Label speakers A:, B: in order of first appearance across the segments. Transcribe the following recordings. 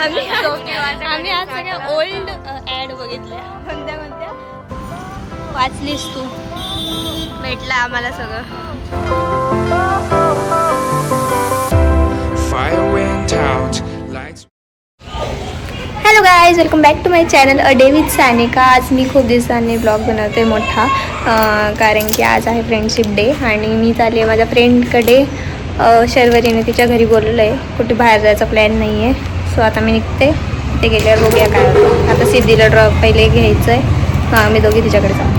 A: आम्ही आज सगळ्या ओल्ड ऍड बघितल्या. कोणत्या कोणत्या वाचलीस तू? भेटलं आम्हाला सगळं. Hello guys, welcome back to my channel a day with Sanika. आज मी खूप दिवसांनी ब्लॉग बनवते मोठा, कारण की आज आहे फ्रेंडशिप डे आणि मी चालली आहे माझ्या फ्रेंडकडे. शर्वरीने तिच्या घरी बोलवलं आहे. कुठे बाहेर जायचा प्लॅन नाही आहे. सो आता मी निघते. ते गेल्यावर बघूया काय होतं. आता सिद्धीला ड्रॉप पहिले घ्यायचं आहे. मी दोघी तिच्याकडे जाऊ.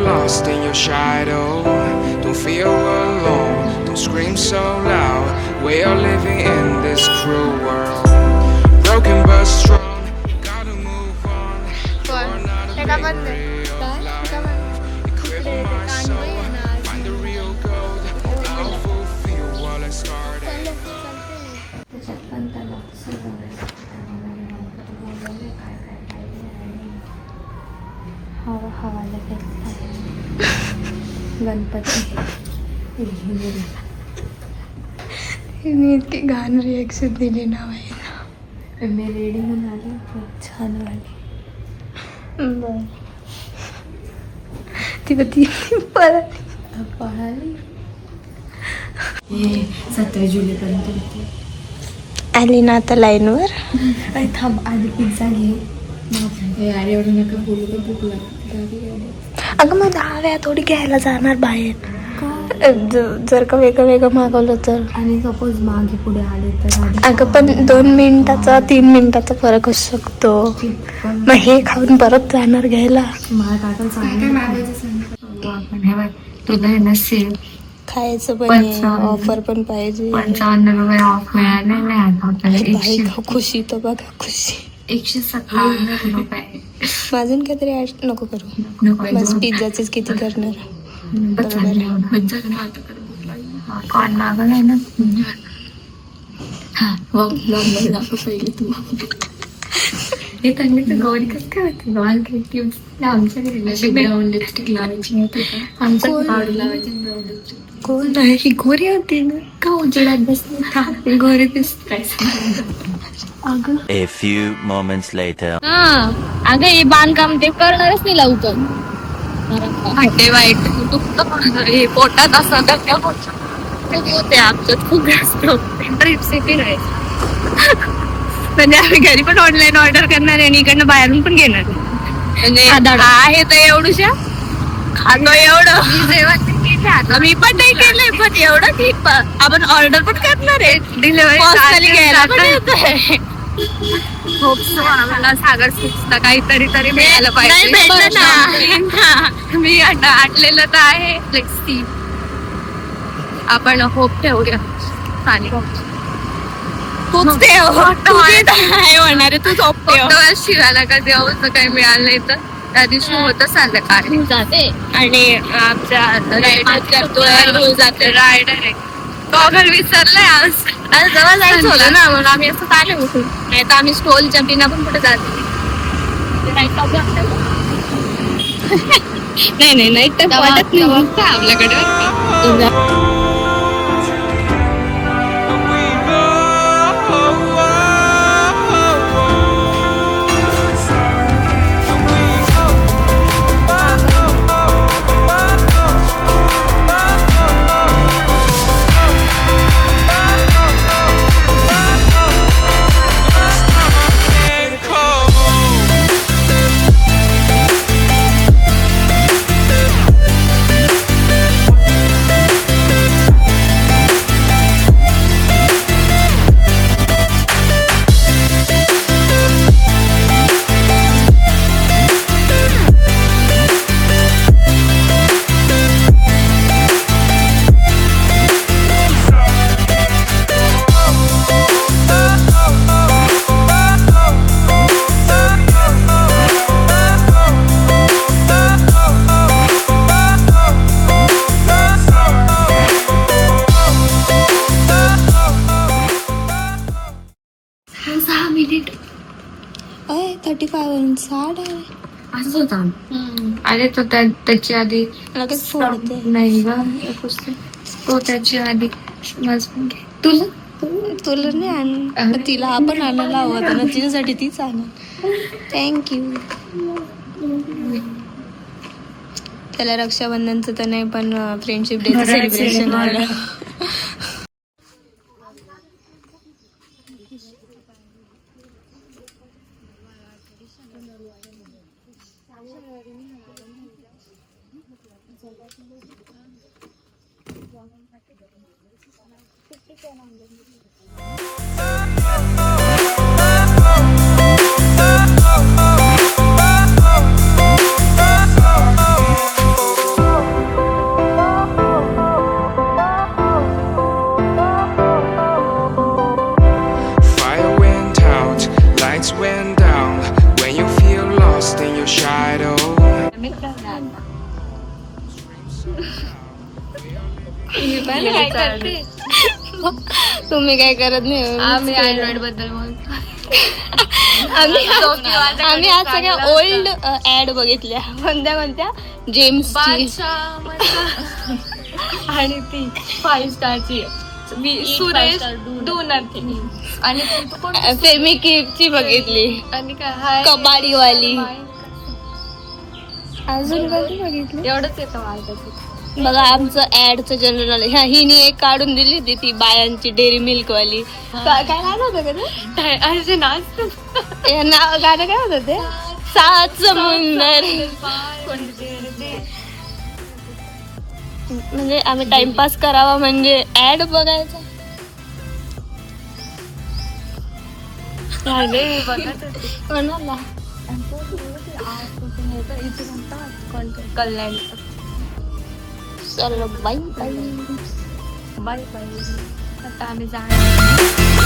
B: Lost in your shadow, don't feel alone, don't scream so loud. We are living in this cruel world, broken but strong, gotta move on. We're not a real life. Equip my soul, find the real gold. I'll fulfill what I started.
A: Ganpati मी इतकी घाण reaction दिली ना बाई. मी ready होऊन आली, खूप छान वाटली. बर ती परत पळाली.
C: 17 जुलैपर्यंत
A: आली ना आता लाईनवर.
C: थांब, आधी पिझ्झा घे. अरे एवढं नका बोलू, का भूक लागली.
A: अगं मग 10 वेळा थोडी घ्यायला जाणार बाहेर. जर का वेगळं वेगळं मागवलं तर.
C: आणि सपोज मागे पुढे आले तर
A: अगं पण 2 मिनिटाचा 3 मिनिटाचा फरक असू शकतो. मग हे खाऊन परत जाणार घ्यायला.
C: मला काका सांगितलं तुला हे नसेल
A: खायचं पण ऑफर पण पाहिजे.
C: 55 रुपये ऑफ मिळाले नाही.
A: खुशी तर बघा, खुशी
C: 157 रुपये.
A: अजून काहीतरी ऍड नको करू. बस पिझ्झाचेच किती करणार.
C: कॉर्न मागवलाय ना. हा पहिले तू हे त्यांनी तर गौरी कसं काय होते. आमच्या घरी ब्राऊन लिपस्टिक लावायची नव्हती. आमच्या पावडर लावायची ब्राऊन लिपस्टिक.
A: कोण आहे ही? गोरी होती ना
C: का उजेडात बसली गोरी दिसत काय.
D: A few moments later.
A: अगं हे बांधकाम ते करणारच नाही लवकर. भांडे वाईट हे पोटात असं होते आमच्यात खूप जास्त ट्रिप सिटी आहे. म्हणजे आम्ही घरी पण ऑनलाईन ऑर्डर करणार आहे आणि इकडनं बाहेरून पण घेणार. म्हणजे आहे तर एवढूशा खातो एवढं जेवण मी पण नाही केलंय, पण एवढं ठीक. आपण ऑर्डर पण करणार आहे. डिलिव्हरी घ्यायला पण येतोय. आम्हाला सागर सुचता काहीतरी तरी मिळालं पाहिजे. मी आटलेलं तर आहे. Let's see. आपण होप ठेवूया. तूच ठेव होणार आहे. तूच होप ठेव. शिवायला का देवाचं काही मिळालं नाही तर त्या दिवशी होतं संध्याकाळी जाते आणि आमच्या रायडर जाते. रायडर आहे गॉगल विसरलंय. आज जवळ जायचं होतं ना, म्हणून आम्ही असं चालू उठून. नाही तर आम्ही स्टॉलच्या बिना पण कुठे जातो. नाही नाही तर वाटत नाही आपल्याकडे. आहे 35 60 आहे
C: असंच होता. अरे तो त्याची आधी
A: लगेच फोडते.
C: नाही ग तो त्याची आधी तुला
E: तुला नाही आण तिला आपण आणायला हवं होतं ना तिच्यासाठी तीच आण. थँक्यू. त्याला रक्षाबंधनचं तर नाही पण फ्रेंडशिप डेचं सेलिब्रेशन झालं.
B: Fire went out, lights went down. When you feel lost in your shadow.
E: तुम्ही काय करत नाही.
A: आम्ही अँड्रॉइड बद्दल बोलतो.
E: आम्ही आज सगळ्या ओल्ड ऍड बघितल्या. कोणत्या जेम्स
A: आणि ती 5 स्टारची सुरेश डू नथिंग. आणि
E: फेमिकीची बघितली.
A: आणि काय
E: कबाडीवाली. अजून कधी बघितली.
A: एवढंच येतं मला.
E: बघा आमचं ऍडचं जनरल. ह्या हिने एक काढून दिली होती ती बायांची डेअरी मिल्क वाली. काय गाणं होतं का ते?
A: असे नाचतो.
E: नाव गाणं काय होतं ते? सात समुंदर. म्हणजे आम्ही टाइमपास करावा म्हणजे ऍड बघायचा. कोणाला
A: कल्याण.
E: चलो बाय बाय.
A: Bye bye. आता आम्ही जाणार.